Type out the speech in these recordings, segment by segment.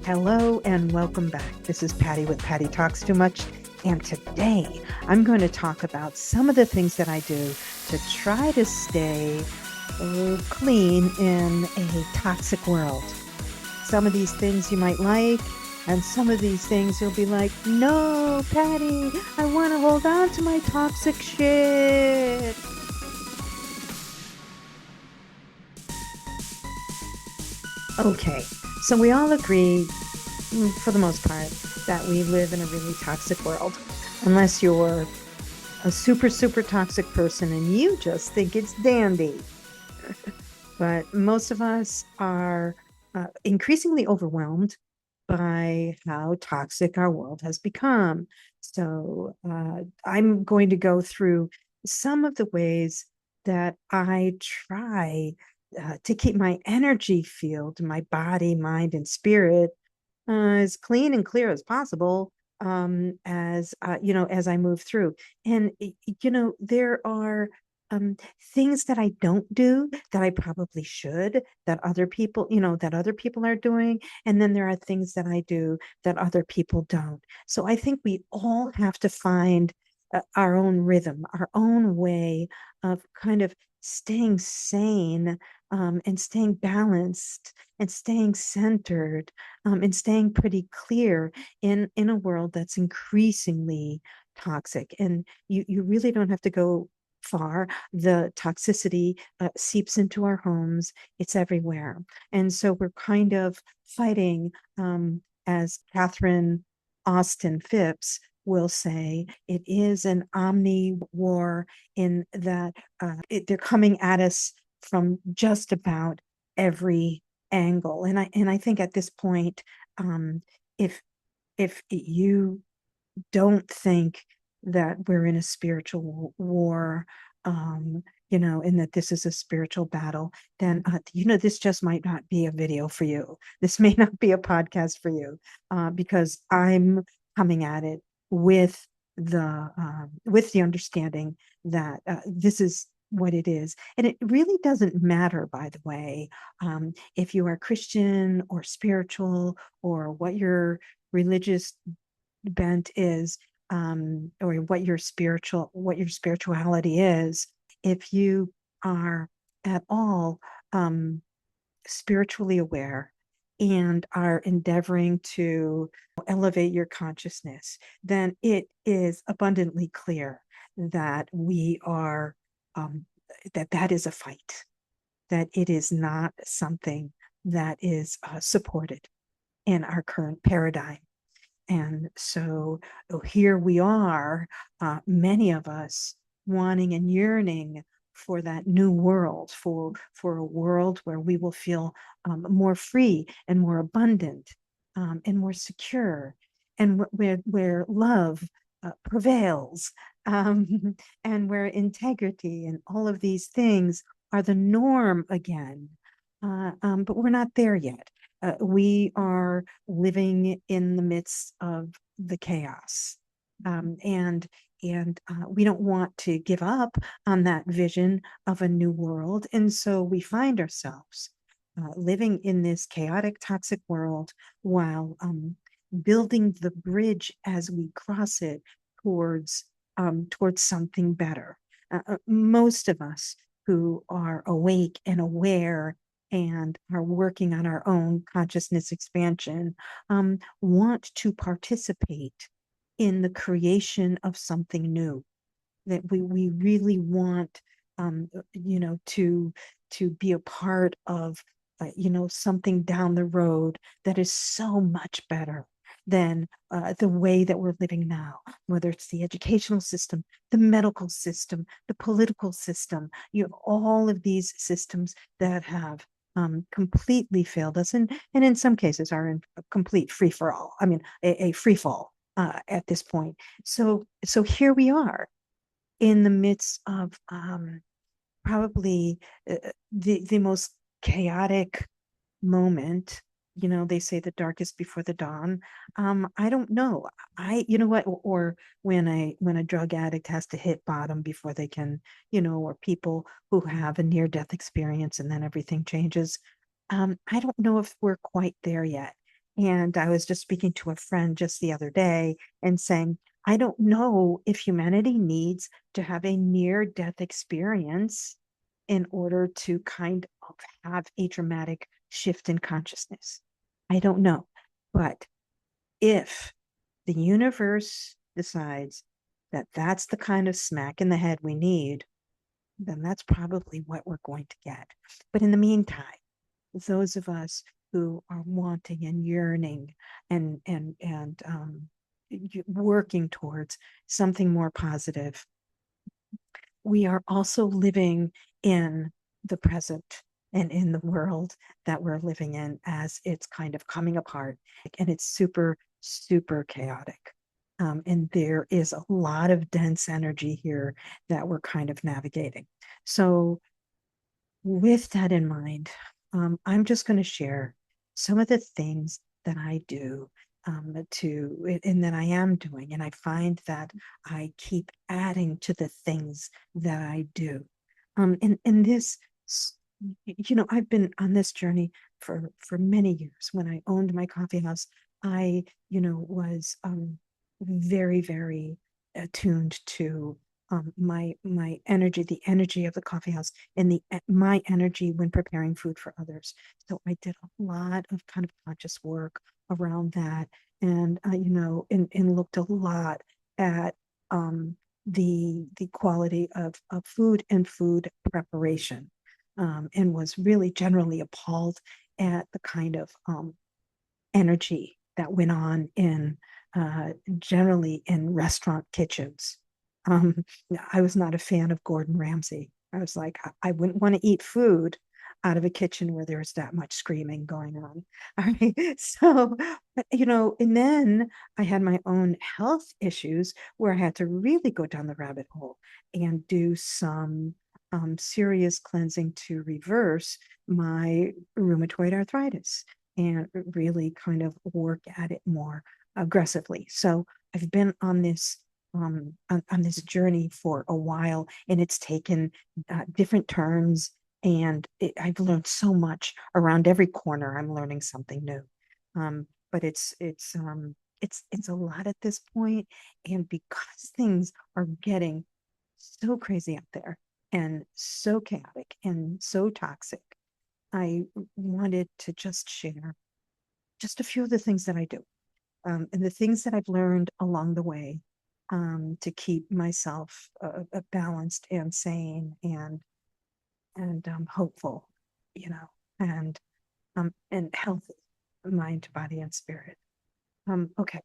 Hello and welcome back. This is Patty with Patty Talks Too Much. And today I'm going to talk about some of the things that I do to try to stay clean in a toxic world. Some of these things you might like, and some of these things you'll be like, no, Patty, I want to hold on to my toxic shit. Okay, so we all agree, for the most part, that we live in a really toxic world. Unless you're a super, super toxic person and you just think it's dandy. But most of us are increasingly overwhelmed by how toxic our world has become. So I'm going to go through some of the ways that I try to keep my energy field, my body, mind, and spirit as clean and clear as possible as as I move through. And there are things that I don't do that I probably should, that other people are doing, and then there are things that I do that other people don't. So I think we all have to find our own rhythm, our own way of kind of staying sane, and staying balanced and staying centered, and staying pretty clear in a world that's increasingly toxic. And you really don't have to go far. The toxicity seeps into our homes. It's everywhere. And so we're kind of fighting, as Catherine Austin Phipps will say, it is an omni war, in that they're coming at us from just about every angle. And I think at this point, um, if you don't think that we're in a spiritual war, and that this is a spiritual battle, then this just might not be a video for you. This may not be a podcast for you, because I'm coming at it with the understanding that this is what it is. And it really doesn't matter, by the way, if you are Christian or spiritual, or what your religious bent is, or what your spirituality is. If you are at all spiritually aware and are endeavoring to elevate your consciousness, then it is abundantly clear that we are that is a fight, that it is not something that is supported in our current paradigm. And so here we are, many of us wanting and yearning for that new world, for a world where we will feel more free and more abundant, and more secure, and where love prevails, and where integrity and all of these things are the norm again. But we're not there yet. We are living in the midst of the chaos, and we don't want to give up on that vision of a new world, and so we find ourselves living in this chaotic, toxic world, while building the bridge as we cross it towards something better. Most of us who are awake and aware and are working on our own consciousness expansion, want to participate in the creation of something new. That we really want, to be a part of, something down the road that is so much better than the way that we're living now, whether it's the educational system, the medical system, the political system, all of these systems that have completely failed us, and in some cases are in a complete free for all. I mean, a free fall at this point. So here we are in the midst of probably the most chaotic moment. They say the darkest before the dawn. I don't know. You know what, or when a drug addict has to hit bottom before they can, or people who have a near death experience and then everything changes. I don't know if we're quite there yet. And I was just speaking to a friend just the other day and saying, I don't know if humanity needs to have a near death experience in order to kind of have a dramatic shift in consciousness. I don't know. But if the universe decides that that's the kind of smack in the head we need, then that's probably what we're going to get. But in the meantime, those of us who are wanting and yearning and working towards something more positive, we are also living in the present and in the world that we're living in as it's kind of coming apart, and it's super, super chaotic. And there is a lot of dense energy here that we're kind of navigating. So with that in mind, I'm just going to share some of the things that I do and that I am doing. And I find that I keep adding to the things that I do. And this, I've been on this journey for many years. When I owned my coffee house, I, was very, very attuned to my energy, the energy of the coffee house, and the my energy when preparing food for others. So I did a lot of kind of conscious work around that, and and looked a lot at the quality of food and food preparation, and was really generally appalled at the kind of energy that went on in generally in restaurant kitchens. Um, I was not a fan of Gordon Ramsay. I was like, I wouldn't want to eat food out of a kitchen where there's that much screaming going on. All right. So, but, and then I had my own health issues where I had to really go down the rabbit hole and do some serious cleansing to reverse my rheumatoid arthritis and really kind of work at it more aggressively. So I've been on this journey for a while, and it's taken different turns, and I've learned so much around every corner. I'm learning something new, but it's a lot at this point, and because things are getting so crazy out there and so chaotic and so toxic, I wanted to just share just a few of the things that I do, and the things that I've learned along the way, to keep myself balanced and sane and hopeful, you know, and healthy, mind, body, and spirit. Okay,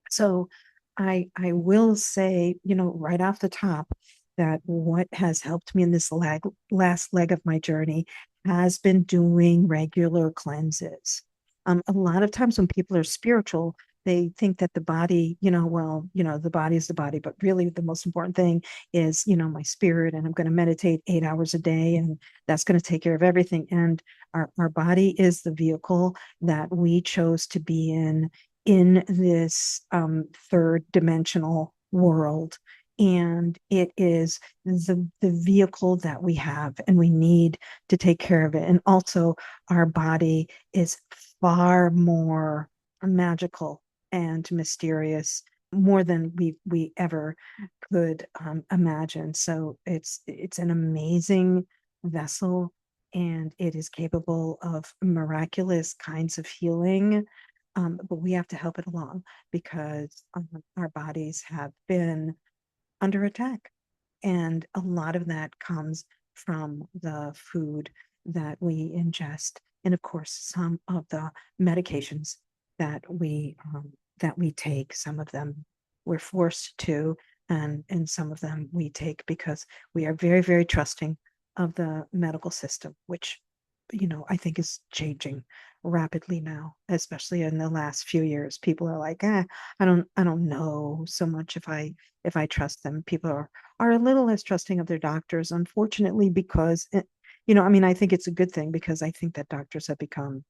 so I will say, right off the top, that what has helped me in this last leg of my journey has been doing regular cleanses. A lot of times when people are spiritual, they think that the body, well, the body is the body, but really the most important thing is, my spirit, and I'm going to meditate 8 hours a day, and that's going to take care of everything. And our body is the vehicle that we chose to be in this third dimensional world. And it is the vehicle that we have, and we need to take care of it. And also, our body is far more magical and mysterious, more than we ever could imagine. So it's an amazing vessel, and it is capable of miraculous kinds of healing, but we have to help it along because our bodies have been under attack. And a lot of that comes from the food that we ingest. And of course, some of the medications that we take, some of them we're forced to, and some of them we take because we are very, very trusting of the medical system, which I think is changing rapidly now, especially in the last few years. People are like, I don't know so much if I trust them. People are a little less trusting of their doctors, unfortunately, because I mean, I think it's a good thing because I think that doctors have become,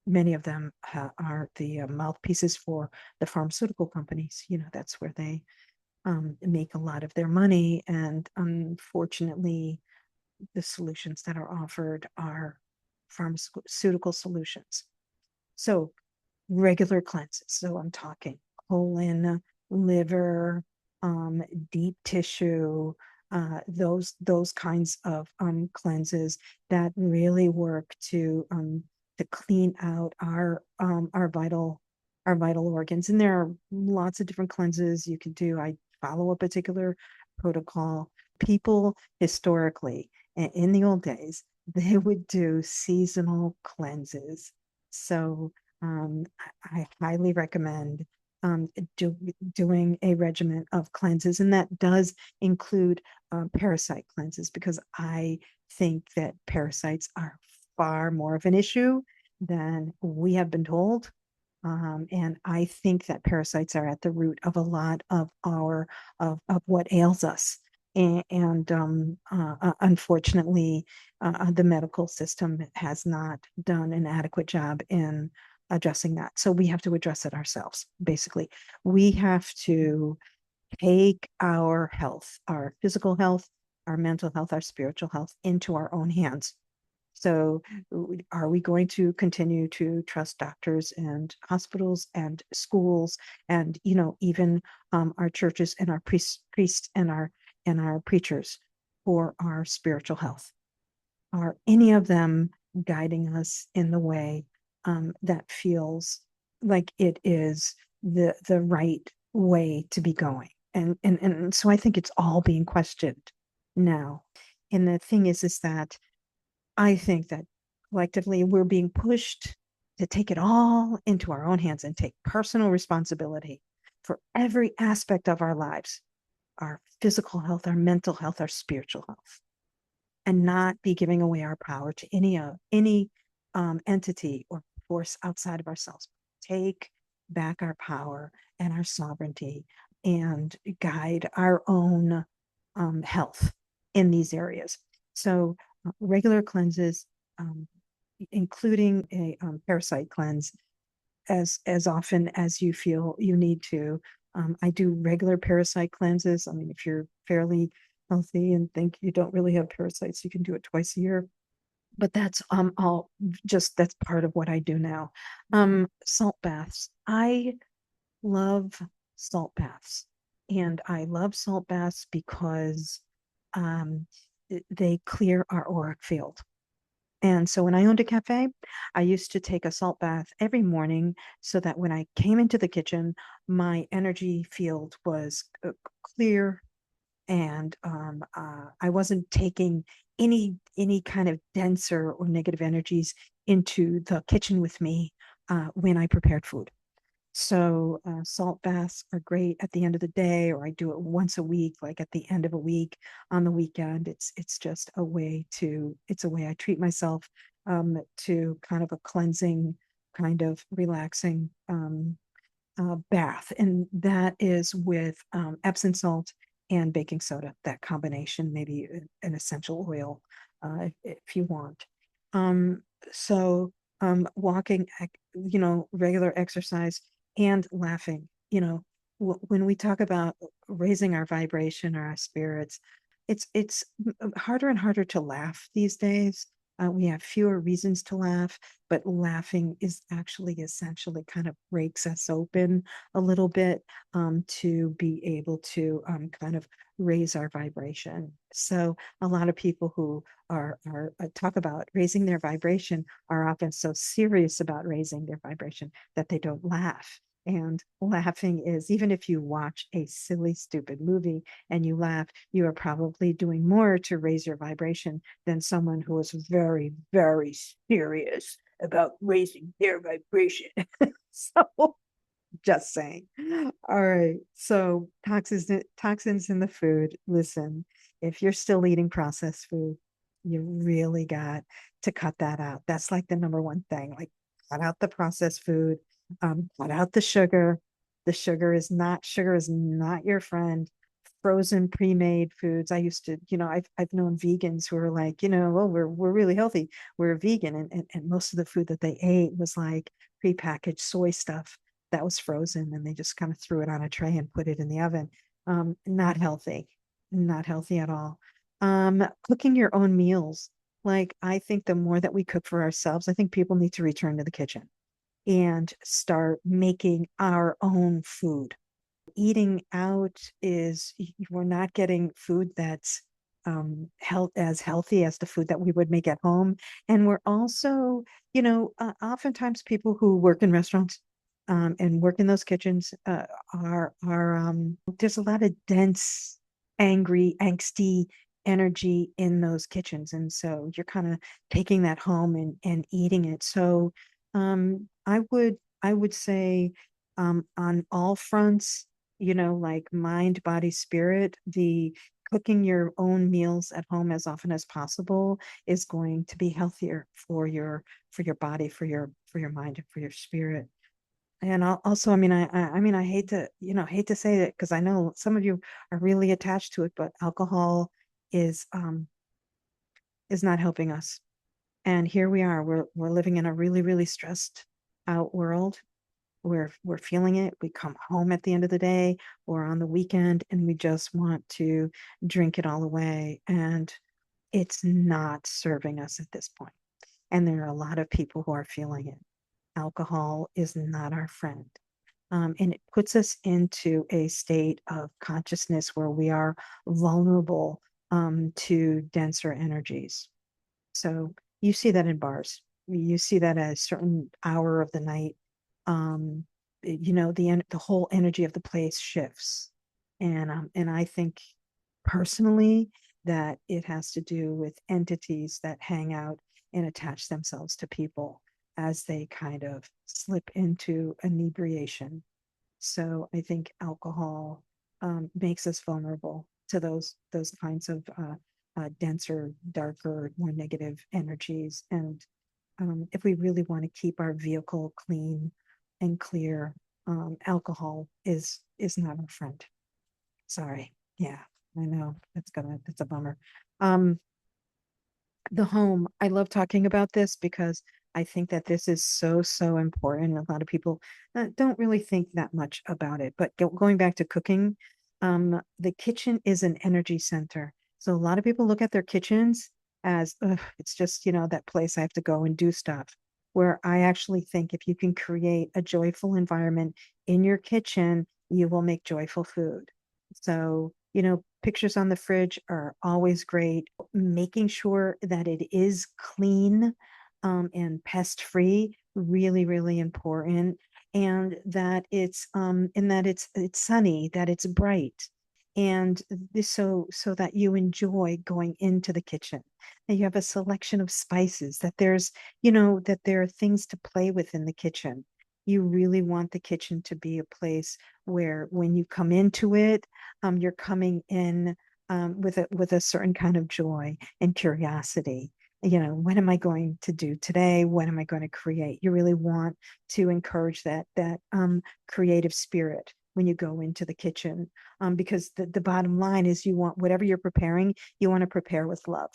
many of them are the mouthpieces for the pharmaceutical companies. That's where they make a lot of their money, and unfortunately, the solutions that are offered are pharmaceutical solutions. So regular cleanses. So I'm talking colon, liver, deep tissue, those kinds of cleanses that really work to clean out our vital organs. And there are lots of different cleanses you can do. I follow a particular protocol. People historically, in the old days, they would do seasonal cleanses. So I highly recommend um, do, doing a regimen of cleanses, and that does include parasite cleanses, because I think that parasites are far more of an issue than we have been told. And I think that parasites are at the root of a lot of of what ails us. Unfortunately, the medical system has not done an adequate job in addressing that. So we have to address it ourselves. Basically, we have to take our health, our physical health, our mental health, our spiritual health into our own hands. So, are we going to continue to trust doctors and hospitals and schools and even our churches and our priests and our preachers for our spiritual health? Are any of them guiding us in the way that feels like it is the right way to be going? And so I think it's all being questioned now. And the thing is that I think that collectively we're being pushed to take it all into our own hands and take personal responsibility for every aspect of our lives, our physical health, our mental health, our spiritual health, and not be giving away our power to any entity or force outside of ourselves. Take back our power and our sovereignty and guide our own health in these areas. So regular cleanses, um, including a parasite cleanse, as often as you feel you need to. I do regular parasite cleanses. I mean, if you're fairly healthy and think you don't really have parasites, you can do it twice a year. But that's all just that's part of what I do now. Salt baths. I love salt baths. And I love salt baths because um, they clear our auric field. And so when I owned a cafe, I used to take a salt bath every morning so that when I came into the kitchen, my energy field was clear, and I wasn't taking any kind of denser or negative energies into the kitchen with me when I prepared food. So salt baths are great at the end of the day, or I do it once a week, like at the end of a week on the weekend. It's just a way to it's a way I treat myself to kind of a cleansing, kind of relaxing bath, and that is with Epsom salt and baking soda. That combination, maybe an essential oil if you want. Um, so walking, regular exercise and laughing. When we talk about raising our vibration or our spirits, it's harder and harder to laugh these days. We have fewer reasons to laugh, but laughing is actually essentially kind of breaks us open a little bit to be able to kind of raise our vibration. So a lot of people who are talk about raising their vibration are often so serious about raising their vibration that they don't laugh. And laughing is, even if you watch a silly, stupid movie and you laugh, you are probably doing more to raise your vibration than someone who is very, very serious about raising their vibration. So just saying. All right. So toxins in the food. Listen, if you're still eating processed food, you really got to cut that out. That's like the number one thing. Like cut out the processed food, cut out the sugar. The sugar is not your friend. Frozen pre-made foods. I used to, I've known vegans who are like, well, we're really healthy. We're vegan. And most of the food that they ate was like prepackaged soy stuff that was frozen, and they just kind of threw it on a tray and put it in the oven. Not healthy, not healthy at all. Cooking your own meals. Like, I think the more that we cook for ourselves, I think people need to return to the kitchen. and start making our own food. Eating out is we're not getting food that's as healthy as the food that we would make at home. And we're also, oftentimes people who work in restaurants and work in those kitchens are there's a lot of dense, angry, angsty energy in those kitchens. And so you're kind of taking that home and eating it. So I would say on all fronts, like mind, body, spirit, the cooking your own meals at home as often as possible is going to be healthier for your body, for your mind, and for your spirit. And also, I mean, I hate to say it because I know some of you are really attached to it, but alcohol is not helping us. And here we are, we're living in a really, really stressed out world. We're feeling it. We come home at the end of the day or on the weekend and we just want to drink it all away. And it's not serving us at this point. And there are a lot of people who are feeling it. Alcohol is not our friend. And it puts us into a state of consciousness where we are vulnerable to denser energies. So you see that in bars. You see that at a certain hour of the night. Um, the whole energy of the place shifts, and I think personally that it has to do with entities that hang out and attach themselves to people as they kind of slip into inebriation. So I think alcohol makes us vulnerable to those kinds of denser, darker, more negative energies. And if we really want to keep our vehicle clean and clear, alcohol is not our friend. Sorry. Yeah, I know that's a bummer. Um, the home. I love talking about this because I think that this is so, so important. A lot of people don't really think that much about it. But going back to cooking, the kitchen is an energy center. So a lot of people look at their kitchens as, ugh, it's just, that place I have to go and do stuff. Where I actually think if you can create a joyful environment in your kitchen, you will make joyful food. So, pictures on the fridge are always great. Making sure that it is clean and pest free, really, really important. And that it's sunny, that it's bright. And this so that you enjoy going into the kitchen. That you have a selection of spices, that there are things to play with in the kitchen. You really want the kitchen to be a place where when you come into it, you're coming in with a certain kind of joy and curiosity. What am I going to do today? What am I going to create? You really want to encourage that creative spirit when you go into the kitchen, because the bottom line is you want whatever you're preparing, you want to prepare with love.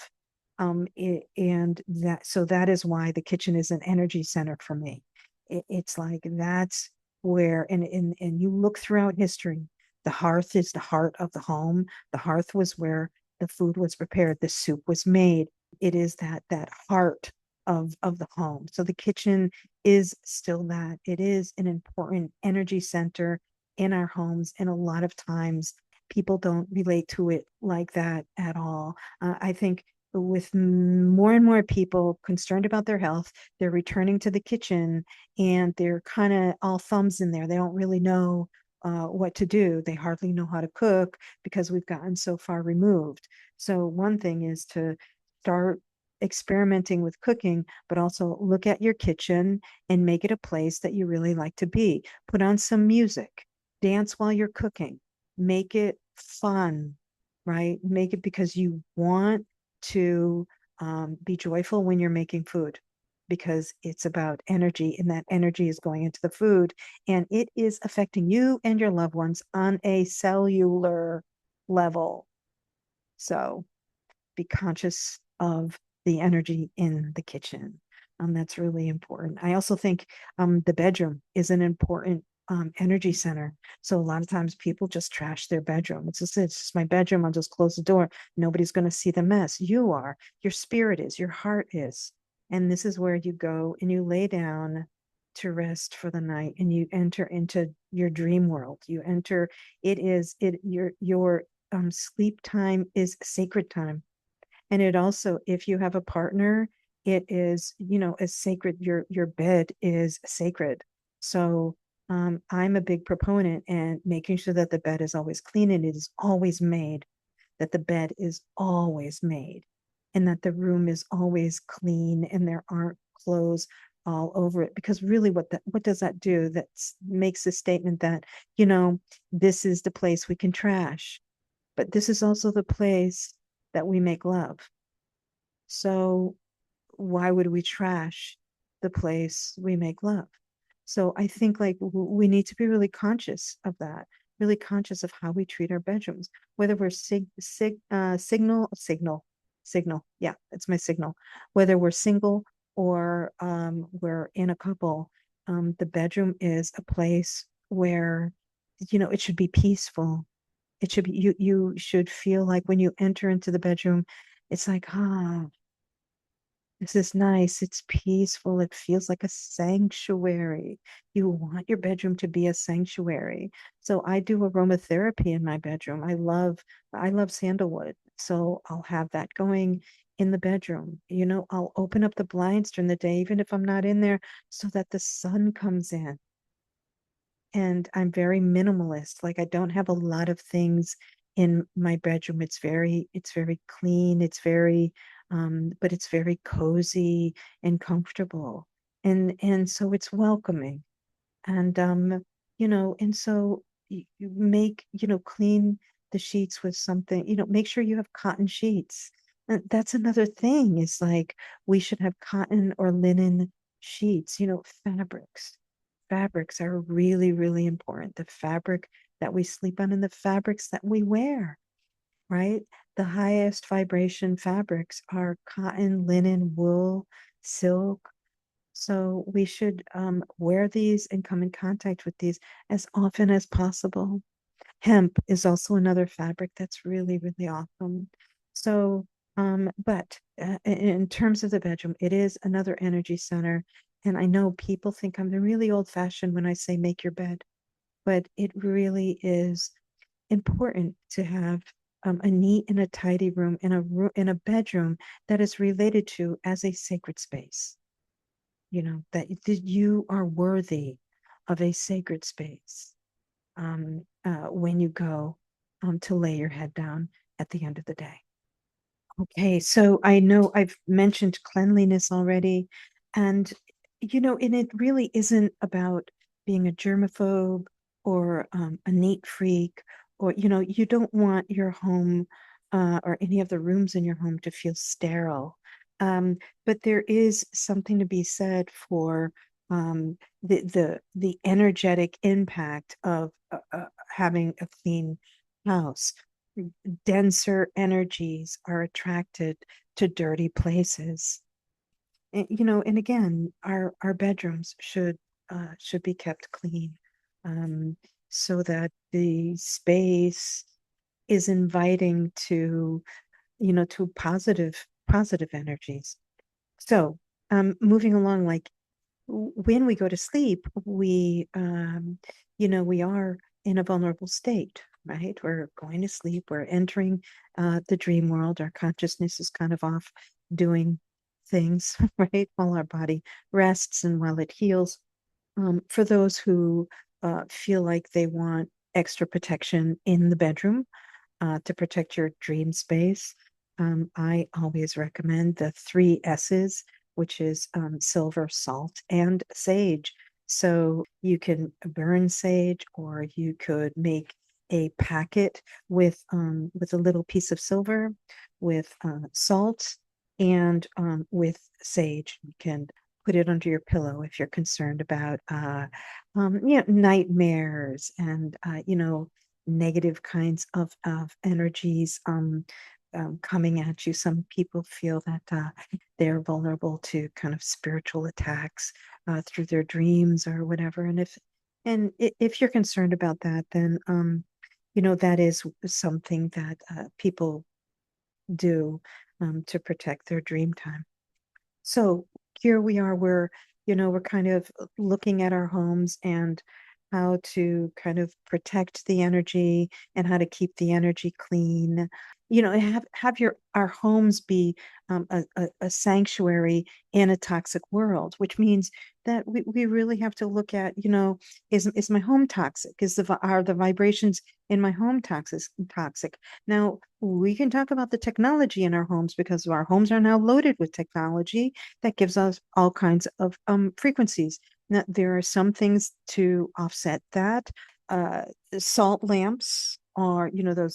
And that is why the kitchen is an energy center for me. It's like that's where and you look throughout history, the hearth is the heart of the home. The hearth was where the food was prepared, the soup was made. It is that heart of the home. So the kitchen is still that. It is an important energy center in our homes, and a lot of times people don't relate to it like that at all. I think with more and more people concerned about their health, they're returning to the kitchen and they're kind of all thumbs in there. They don't really know what to do. They hardly know how to cook because we've gotten so far removed. So one thing is to start experimenting with cooking, but also look at your kitchen and make it a place that you really like to be. Put on some music, dance while you're cooking, make it fun, right? Make it because you want to be joyful when you're making food, because it's about energy, and that energy is going into the food and it is affecting you and your loved ones on a cellular level. So be conscious of the energy in the kitchen. That's really important. I also think the bedroom is an important energy center. So a lot of times people just trash their bedroom. It's just my bedroom. I'll just close the door. Nobody's going to see the mess. You are. Your spirit is. Your heart is. And this is where you go and you lay down to rest for the night and you enter into your dream world. You enter, it is it your sleep time is sacred time. And it also, if you have a partner, it is, a sacred, your bed is sacred. So I'm a big proponent and making sure that the bed is always clean and it is always made, that the bed is always made, and that the room is always clean and there aren't clothes all over it. Because really what does that do? That makes a statement that, this is the place we can trash, but this is also the place that we make love. So why would we trash the place we make love? So I think like we need to be really conscious of that, really conscious of how we treat our bedrooms, whether we're signal. Yeah, it's my signal. Whether we're single or we're in a couple, the bedroom is a place where, it should be peaceful. It should be, you should feel like when you enter into the bedroom, it's like, this is nice. It's peaceful. It feels like a sanctuary. You want your bedroom to be a sanctuary. So I do aromatherapy in my bedroom. I love sandalwood. So I'll have that going in the bedroom. I'll open up the blinds during the day, even if I'm not in there, so that the sun comes in. And I'm very minimalist. Like I don't have a lot of things in my bedroom. It's very clean. But it's very cozy and comfortable. And so it's welcoming. And and so you make, clean the sheets with something, make sure you have cotton sheets. And that's another thing, is like we should have cotton or linen sheets, fabrics. Fabrics are really, really important. The fabric that we sleep on and the fabrics that we wear, right? The highest vibration fabrics are cotton, linen, wool, silk. So we should wear these and come in contact with these as often as possible. Hemp is also another fabric that's really, really awesome. So, but in terms of the bedroom, it is another energy center. And I know people think I'm really old fashioned when I say make your bed, but it really is important to have a neat and a tidy room in a bedroom that is related to as a sacred space. That you are worthy of a sacred space when you go to lay your head down at the end of the day. Okay, so I know I've mentioned cleanliness already, and and it really isn't about being a germaphobe or a neat freak, or you don't want your home or any of the rooms in your home to feel sterile. But there is something to be said for the energetic impact of having a clean house. Denser energies are attracted to dirty places. And again, our bedrooms should be kept clean, um, so that the space is inviting to positive energies. So, moving along, like when we go to sleep, we are in a vulnerable state, right? We're going to sleep, we're entering the dream world. Our consciousness is kind of off doing things, right? While our body rests and while it heals. For those who feel like they want extra protection in the bedroom, to protect your dream space, I always recommend the three S's, which is silver, salt, and sage. So you can burn sage, or you could make a packet with a little piece of silver, with salt, and with sage. You can put it under your pillow if you're concerned about nightmares and negative kinds of energies coming at you. Some people feel that they're vulnerable to kind of spiritual attacks through their dreams or whatever. And if you're concerned about that, then that is something that people do to protect their dream time. So here we are. we're kind of looking at our homes and how to kind of protect the energy and how to keep the energy clean. Have your our homes be a sanctuary in a toxic world, which means that we really have to look at, is my home toxic? Are the vibrations in my home toxic? Now, we can talk about the technology in our homes because our homes are now loaded with technology that gives us all kinds of frequencies. Now, there are some things to offset that. Uh, Salt lamps are,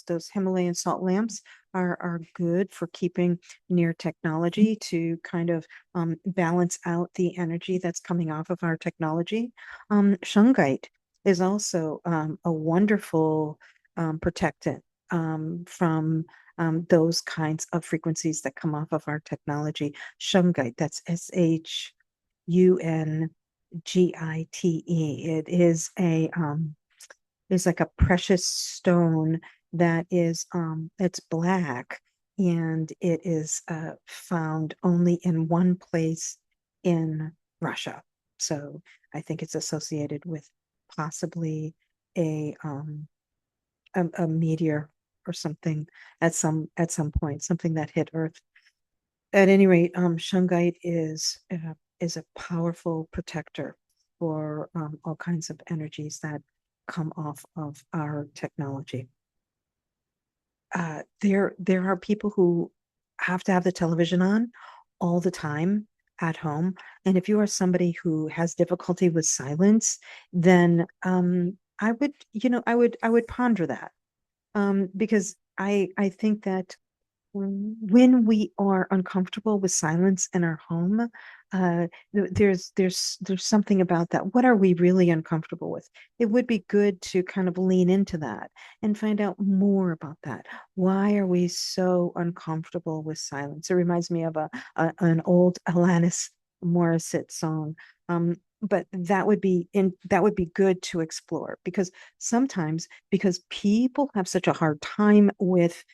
those Himalayan salt lamps are good for keeping near technology to kind of balance out the energy that's coming off of our technology. Shungite is also a wonderful protectant from those kinds of frequencies that come off of our technology. Shungite, that's Shungite. It is like a precious stone that is it's black, and it is found only in one place in Russia. So I think it's associated with possibly a a meteor or something at some point, something that hit Earth. At any rate, shungite is a powerful protector for all kinds of energies that come off of our technology. There are people who have to have the television on all the time at home, and if you are somebody who has difficulty with silence, then I would ponder that, because I think that when we are uncomfortable with silence in our home, there's something about that. What are we really uncomfortable with? It would be good to kind of lean into that and find out more about that. Why are we so uncomfortable with silence? It reminds me of an old Alanis Morissette song. But that would be good to explore, because sometimes, because people have such a hard time with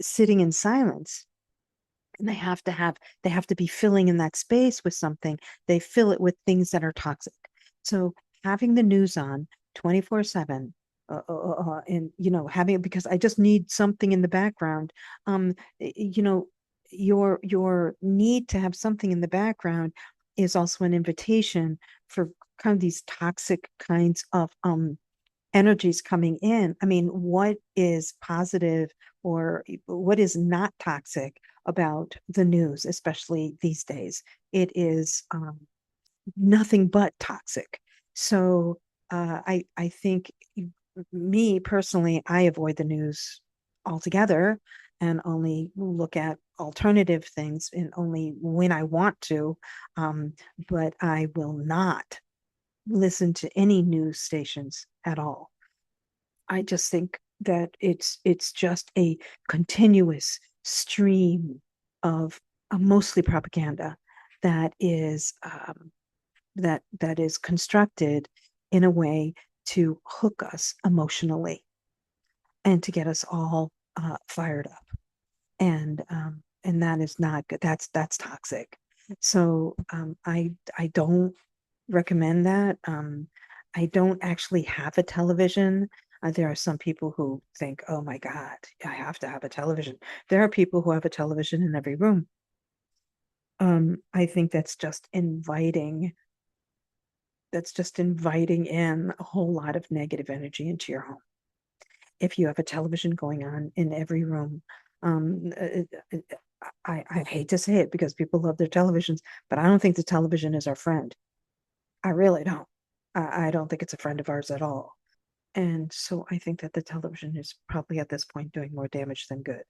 sitting in silence, and they have to be filling in that space with something. They fill it with things that are toxic. So having the news on 24/7, and having, because I just need something in the background. You know, your need to have something in the background is also an invitation for kind of these toxic kinds of energies coming in. I mean, what is positive or what is not toxic about the news, especially these days? It is nothing but toxic. So I think, me personally, I avoid the news altogether and only look at alternative things, and only when I want to. But I will not listen to any news stations at all. I just think that it's just a continuous stream of mostly propaganda that is that is constructed in a way to hook us emotionally and to get us all fired up, and that is not good. That's toxic. So I don't recommend that. I don't actually have a television. There are some people who think, oh my God, I have to have a television. There are people who have a television in every room. I think that's just inviting in a whole lot of negative energy into your home. If you have a television going on in every room, um, uh, uh, I hate to say it because people love their televisions, but I don't think the television is our friend. I really don't. I don't think it's a friend of ours at all. And so I think that the television is probably at this point doing more damage than good.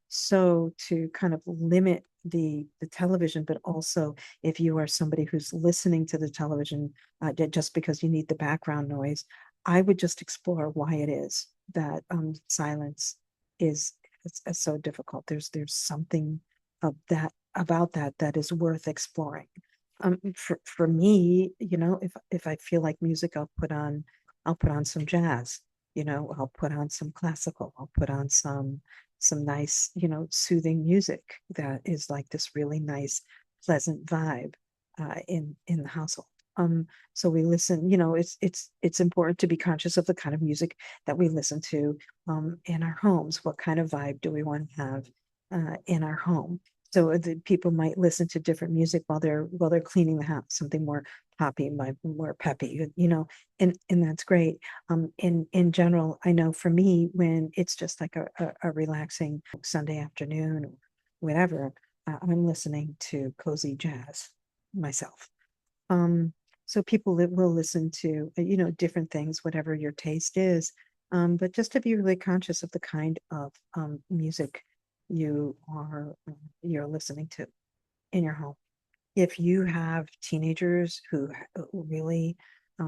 So to kind of limit the television, but also if you are somebody who's listening to the television just because you need the background noise, I would just explore why it is that silence is, is so difficult. There's something of that about that that is worth exploring. For me, if I feel like music, I'll put on some jazz. I'll put on some classical. I'll put on some nice, soothing music that is like this really nice, pleasant vibe. in the household. So we listen, it's important to be conscious of the kind of music that we listen to in our homes. What kind of vibe do we want to have in our home? So the people might listen to different music while they're cleaning the house, something more poppy, more peppy, and that's great. In general, I know for me, when it's just like a relaxing Sunday afternoon or whatever, I'm listening to cozy jazz myself. Um, so people that will listen to, different things, whatever your taste is. But just to be really conscious of the kind of music you're listening to in your home. If you have teenagers who really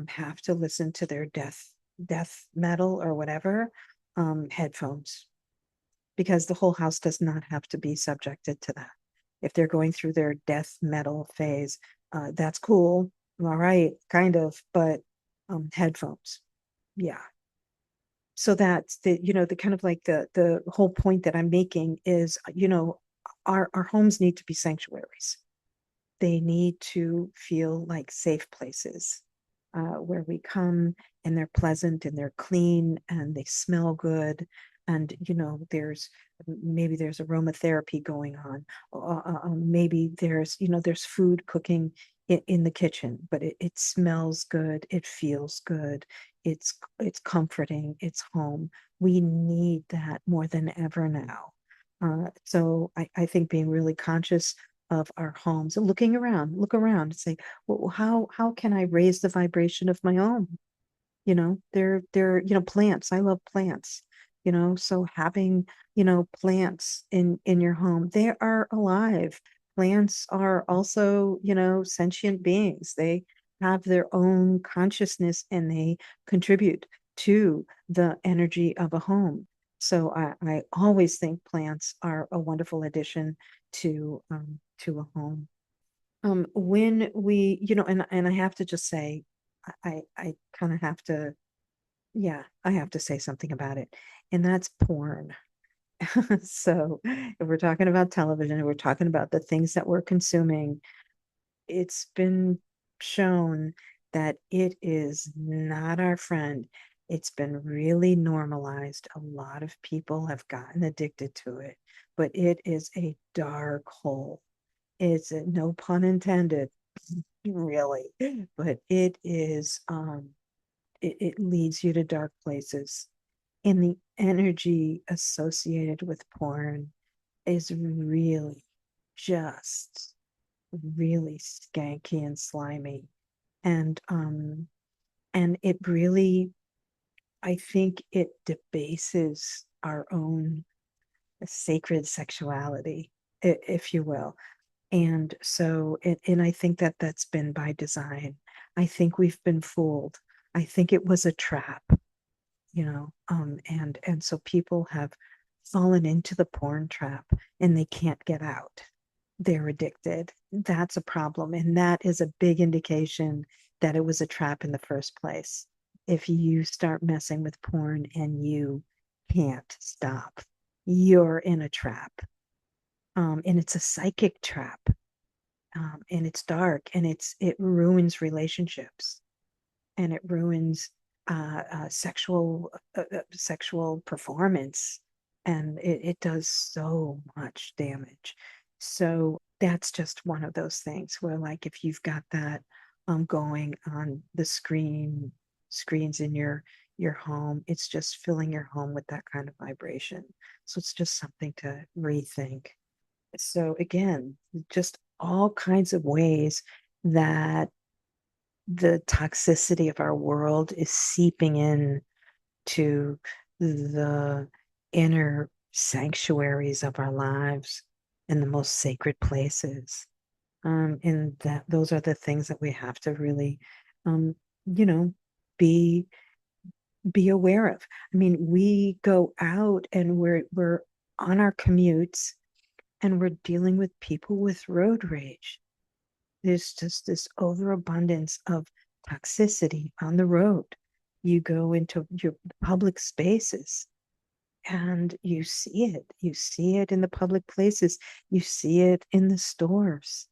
have to listen to their death metal or whatever, headphones, because the whole house does not have to be subjected to that. If they're going through their death metal phase, that's cool. All right, kind of, but headphones. Yeah. So that's the kind of like the whole point that I'm making is, our homes need to be sanctuaries. They need to feel like safe places where we come and they're pleasant and they're clean and they smell good. And, maybe there's aromatherapy going on. Maybe there's food cooking in the kitchen, but it smells good. It feels good. It's comforting. It's home. We need that more than ever now. So I think being really conscious of our homes and look around and say, well, how can I raise the vibration of my home? They're plants. I love plants, so having, plants in your home, they are alive. Plants are also, sentient beings. They have their own consciousness and they contribute to the energy of a home. So I always think plants are a wonderful addition to a home. When we, and I have to just say, I kind of have to, yeah, I have to say something about it, and that's porn. So if we're talking about television, if we're talking about the things that we're consuming, it's been shown that it is not our friend. It's been really normalized. A lot of people have gotten addicted to it, but it is a dark hole. It's no pun intended, really, but it leads you to dark places. And the energy associated with porn is really just really skanky and slimy. And it really, I think it debases our own sacred sexuality, if you will. And so, and I think that that's been by design. I think we've been fooled. I think it was a trap, and so people have fallen into the porn trap and they can't get out. They're addicted. That's a problem. And that is a big indication that it was a trap in the first place. If you start messing with porn and you can't stop, you're in a trap. And it's a psychic trap. And it's dark and it ruins relationships and it ruins sexual performance, and it does so much damage. So that's just one of those things where, like, if you've got that going on the screens in your home, it's just filling your home with that kind of vibration. So it's just something to rethink. So again, just all kinds of ways that the toxicity of our world is seeping in to the inner sanctuaries of our lives and the most sacred places. And that those are the things that we have to really, um, you know, be be aware of. I mean, we go out and we're on our commutes and we're dealing with people with road rage. There's just this overabundance of toxicity on the road. You go into your public spaces and you see it. You see it in the public places. You see it in the stores,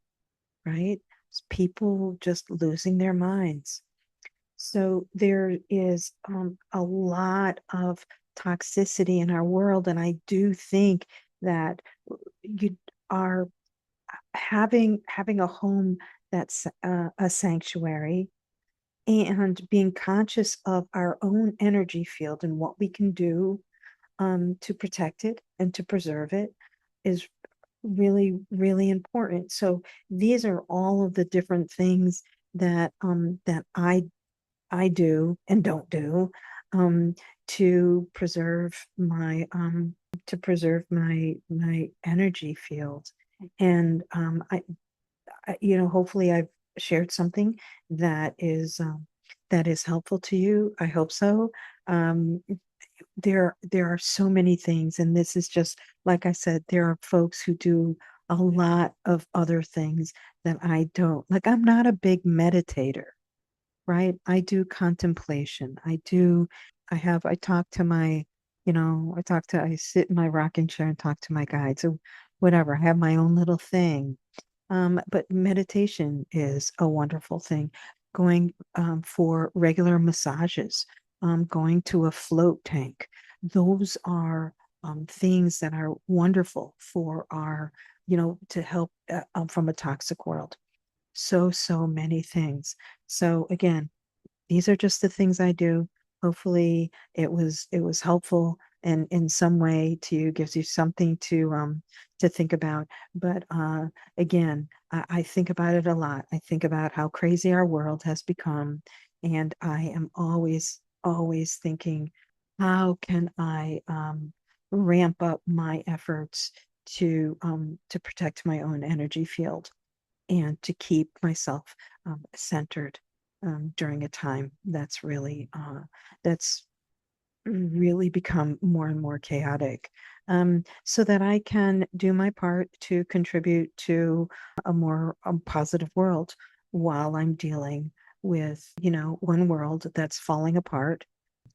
right? people just losing their minds. So there is a lot of toxicity in our world, and I do think that you are having a home that's a sanctuary, and being conscious of our own energy field and what we can do to protect it and to preserve it is really, really important. So these are all of the different things that I do and don't do um, to preserve my energy field. And hopefully I've shared something that is helpful to you. I hope so. Um, there are so many things, and this is just like I said, there are folks who do a lot of other things that I don't. Like, I'm not a big meditator, right? I do contemplation. I talk to my, I sit in my rocking chair and talk to my guides or whatever. I have my own little thing. But meditation is a wonderful thing. Going for regular massages, going to a float tank. Those are things that are wonderful for to help from a toxic world. So many things. So again, these are just the things I do. Hopefully it was helpful and in some way to you, gives you something to think about. But again, I think about it a lot. I think about how crazy our world has become. And I am always thinking, how can I ramp up my efforts to protect my own energy field and to keep myself centered during a time that's really become more and more chaotic, so that I can do my part to contribute to a more positive world while I'm dealing with, one world that's falling apart,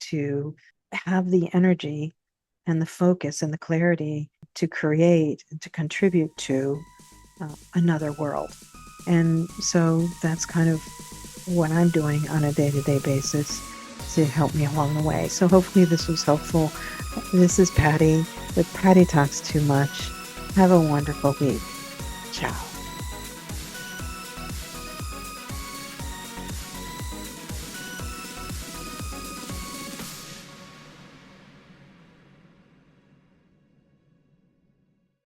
to have the energy and the focus and the clarity to create and to contribute to another world. And so that's kind of what I'm doing on a day-to-day basis to help me along the way. So hopefully this was helpful. This is Patty with Patty Talks Too Much. Have a wonderful week. Ciao.